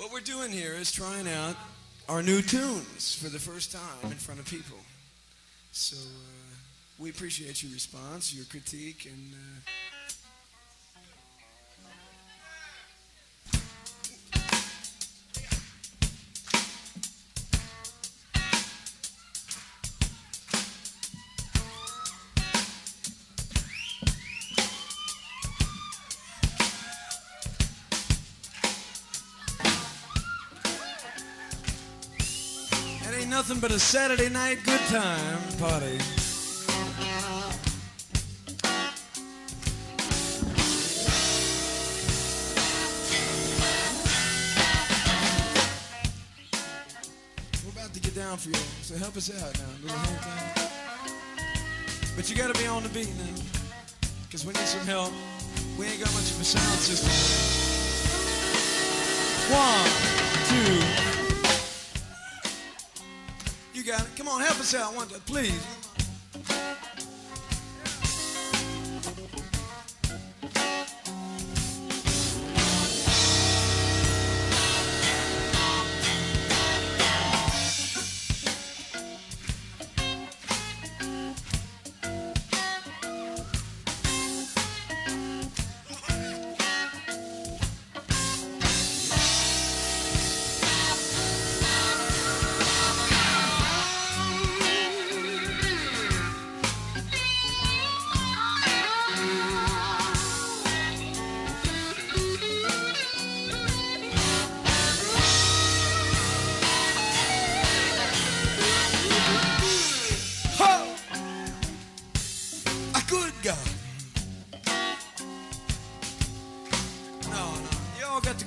What we're doing here is trying out our new tunes for the first time in front of people. So we appreciate your response, your critique, and nothing but a Saturday night good time party. We're about to get down for you, so help us out now. Little hand time. But you gotta be on the beat now, because we need some help. We ain't got much of a sound system. 1, 2. You got it. Come on, help us out. Please.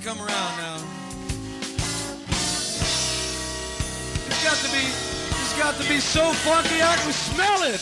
Come around now. It's got to be so funky I can smell it.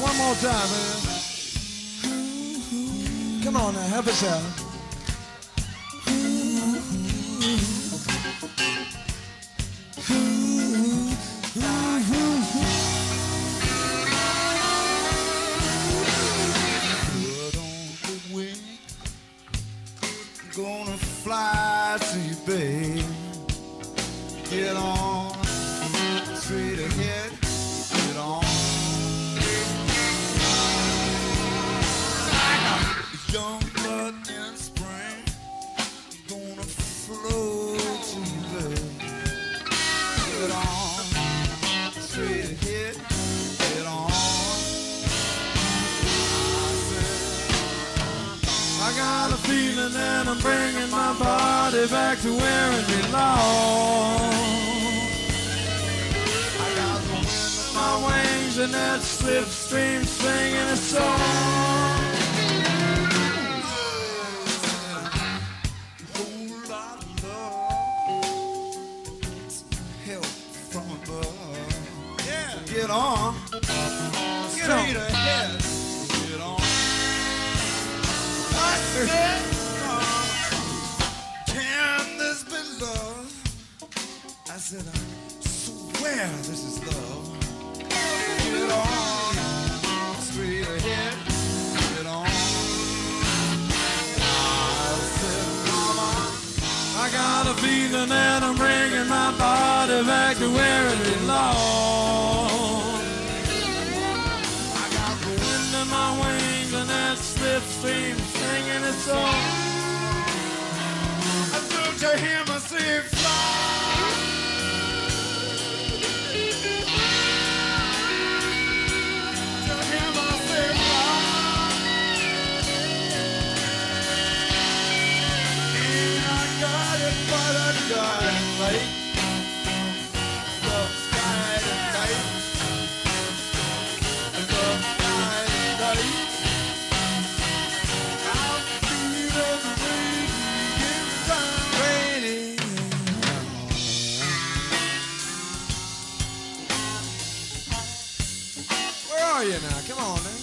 One more time, man. Come on now, help us out. Gonna fly to you, babe. Get on, straight ahead. Get on. Young blood in spring, gonna flow to you, babe. Get on, straight ahead. Get on. I got a feeling that I'm bringing my body back to where it belongs. I got the wind in my wings and that slipstream singing a song. A whole lot of love, some help from above. Yeah, get on, straight ahead. Get on. Can this be love? I said, I swear this is love. Get on, straight ahead. Get on. I said, feeling and I'm bringing my body back to where it belongs. I got the wind in my wings and that slipstream singing its song. Don't you hear me say fly? Don't you hear me say fly? But I got it late. The sky is tight. The sky is tight. I'll feel the rain in time. Where are you now? Come on, man.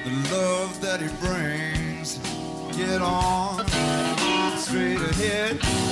The love that he brings, get on straight ahead.